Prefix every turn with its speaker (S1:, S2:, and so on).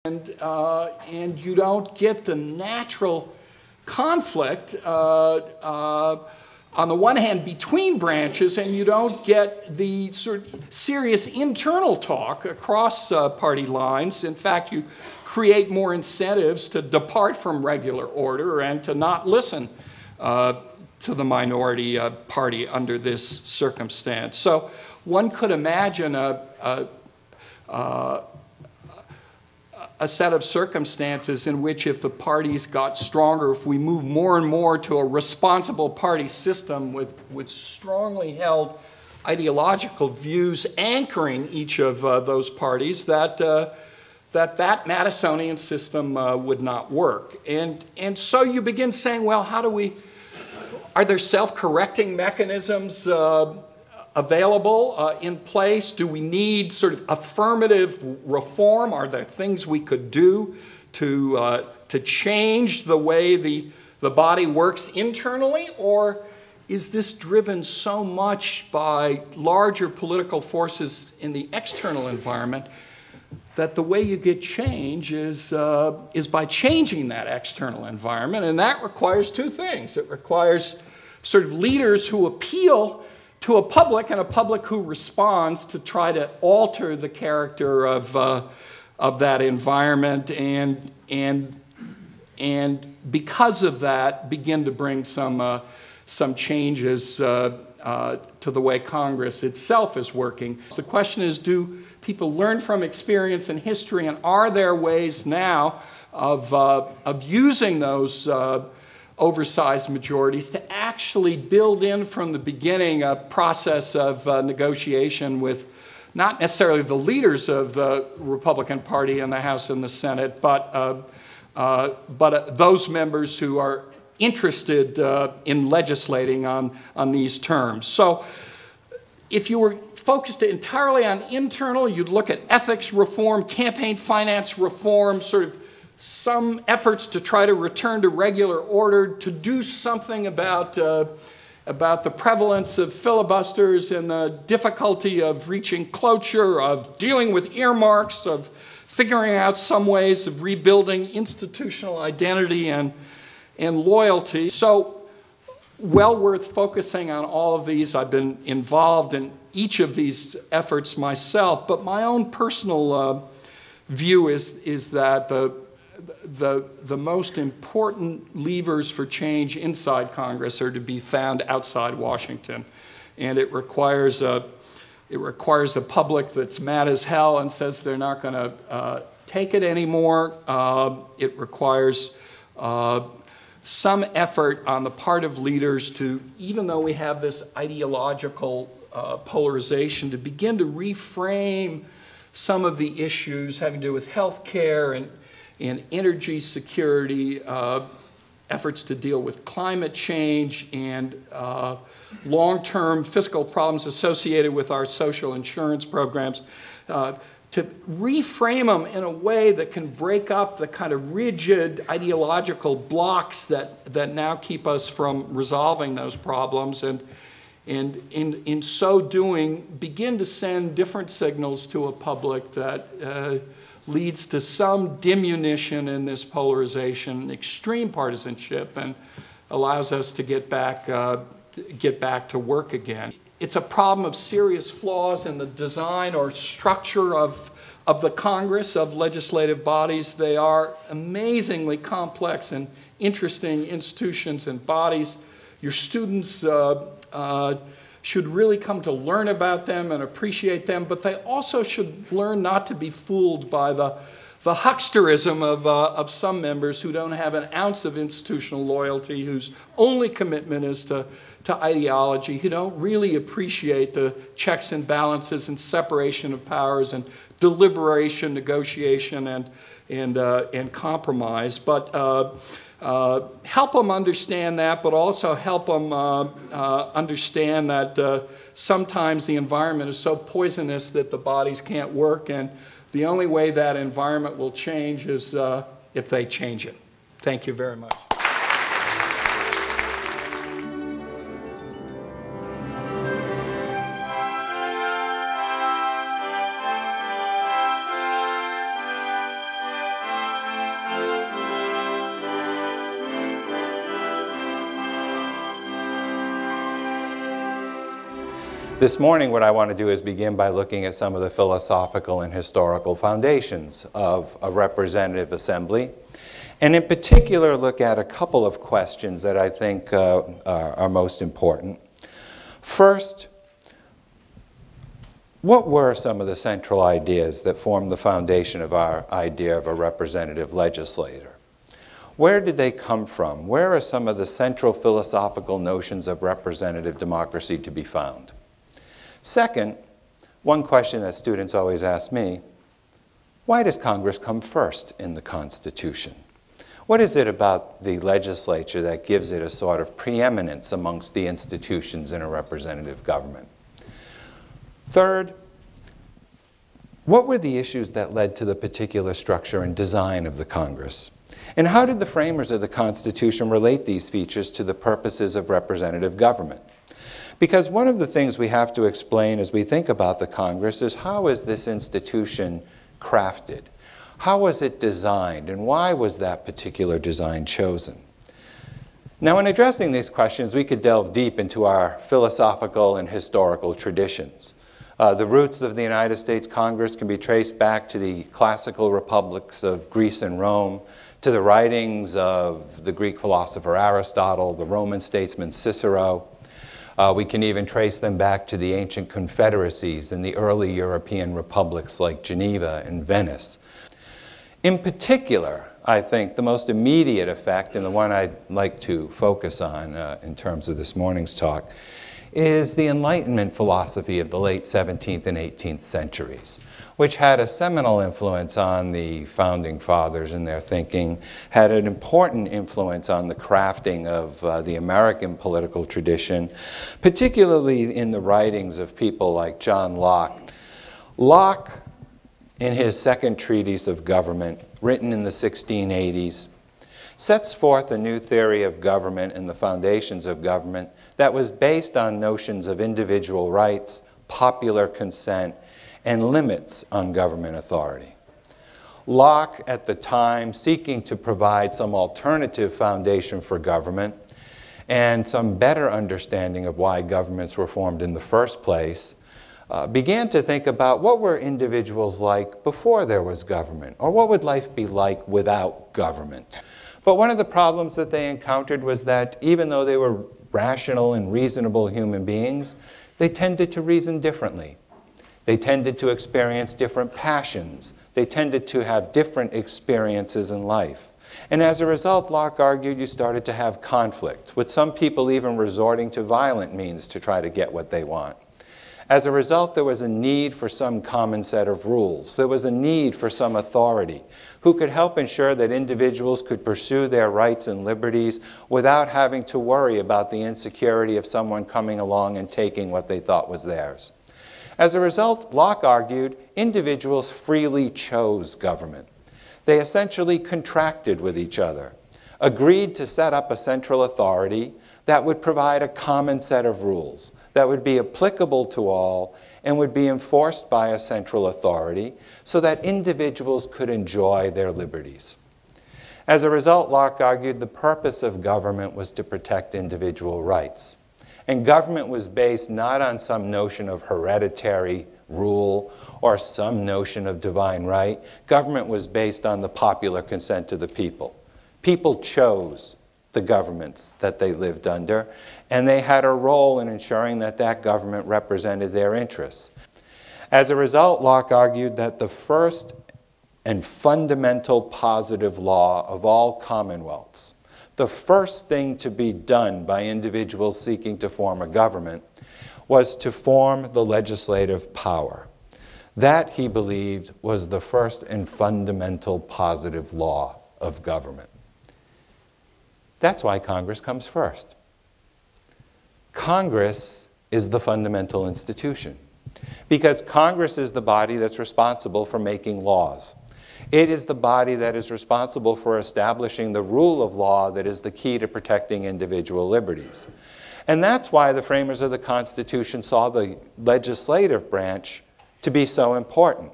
S1: and you don't get the natural conflict on the one hand between branches, and you don't get the sort of serious internal talk across party lines. In fact, you create more incentives to depart from regular order and to not listen to the minority party under this circumstance. So one could imagine a set of circumstances in which, if the parties got stronger, if we move more and more to a responsible party system with strongly held ideological views anchoring each of those parties, that Madisonian system would not work. And so you begin saying, well, are there self-correcting mechanisms available in place? Do we need sort of affirmative reform? Are there things we could do to change the way the body works internally? Or is this driven so much by larger political forces in the external environment that the way you get change is by changing that external environment? And that requires two things. It requires sort of leaders who appeal to a public, and a public who responds to try to alter the character of that environment, and because of that, begin to bring some changes to the way Congress itself is working. The question is, do people learn from experience and history, and are there ways now of using those oversized majorities to actually build in from the beginning a process of negotiation with not necessarily the leaders of the Republican Party in the House and the Senate, but those members who are interested in legislating on these terms. So if you were focused entirely on internal, you'd look at ethics reform, campaign finance reform, sort of some efforts to try to return to regular order, to do something about the prevalence of filibusters and the difficulty of reaching cloture, of dealing with earmarks, of figuring out some ways of rebuilding institutional identity and loyalty. So well worth focusing on all of these. I've been involved in each of these efforts myself, but my own personal view is that the most important levers for change inside Congress are to be found outside Washington, and it requires a public that's mad as hell and says they're not going to take it anymore. It requires some effort on the part of leaders to, even though we have this ideological polarization, to begin to reframe some of the issues having to do with health care and energy security, efforts to deal with climate change, and long-term fiscal problems associated with our social insurance programs, to reframe them in a way that can break up the kind of rigid ideological blocks that now keep us from resolving those problems, and in so doing, begin to send different signals to a public that leads to some diminution in this polarization, extreme partisanship, and allows us to get back to work again. It's a problem of serious flaws in the design or structure of the Congress, of legislative bodies. They are amazingly complex and interesting institutions and bodies. Your students should really come to learn about them and appreciate them, but they also should learn not to be fooled by the hucksterism of some members who don't have an ounce of institutional loyalty, whose only commitment is to ideology, who don't really appreciate the checks and balances and separation of powers and deliberation, negotiation, and compromise. But help them understand that, but also help them understand that sometimes the environment is so poisonous that the bodies can't work, and the only way that environment will change is if they change it. Thank you very much.
S2: This morning, what I want to do is begin by looking at some of the philosophical and historical foundations of a representative assembly, and in particular look at a couple of questions that I think are most important. First, what were some of the central ideas that formed the foundation of our idea of a representative legislator? Where did they come from? Where are some of the central philosophical notions of representative democracy to be found? Second, one question that students always ask me, why does Congress come first in the Constitution? What is it about the legislature that gives it a sort of preeminence amongst the institutions in a representative government? Third, what were the issues that led to the particular structure and design of the Congress? And how did the framers of the Constitution relate these features to the purposes of representative government? Because one of the things we have to explain as we think about the Congress is how is this institution crafted? How was it designed, and why was that particular design chosen? Now, in addressing these questions, we could delve deep into our philosophical and historical traditions. The roots of the United States Congress can be traced back to the classical republics of Greece and Rome, to the writings of the Greek philosopher Aristotle, the Roman statesman Cicero. We can even trace them back to the ancient confederacies in the early European republics like Geneva and Venice. In particular, I think the most immediate effect, and the one I'd like to focus on in terms of this morning's talk, is the Enlightenment philosophy of the late 17th and 18th centuries, which had a seminal influence on the founding fathers in their thinking, had an important influence on the crafting of the American political tradition, particularly in the writings of people like John Locke. Locke, in his second treatise of government, written in the 1680s, sets forth a new theory of government and the foundations of government that was based on notions of individual rights, popular consent, and limits on government authority. Locke, at the time, seeking to provide some alternative foundation for government and some better understanding of why governments were formed in the first place, began to think about what were individuals like before there was government, or what would life be like without government. But one of the problems that they encountered was that even though they were rational and reasonable human beings, they tended to reason differently. They tended to experience different passions. They tended to have different experiences in life. And as a result, Locke argued you started to have conflict, with some people even resorting to violent means to try to get what they want. As a result, there was a need for some common set of rules. There was a need for some authority who could help ensure that individuals could pursue their rights and liberties without having to worry about the insecurity of someone coming along and taking what they thought was theirs. As a result, Locke argued individuals freely chose government. They essentially contracted with each other, agreed to set up a central authority that would provide a common set of rules that would be applicable to all and would be enforced by a central authority so that individuals could enjoy their liberties. As a result, Locke argued the purpose of government was to protect individual rights. And government was based not on some notion of hereditary rule or some notion of divine right. Government was based on the popular consent of the people. People chose the governments that they lived under, and they had a role in ensuring that that government represented their interests. As a result, Locke argued that the first and fundamental positive law of all commonwealths, the first thing to be done by individuals seeking to form a government, was to form the legislative power. That, he believed, was the first and fundamental positive law of government. That's why Congress comes first. Congress is the fundamental institution because Congress is the body that's responsible for making laws. It is the body that is responsible for establishing the rule of law that is the key to protecting individual liberties. And that's why the framers of the Constitution saw the legislative branch to be so important.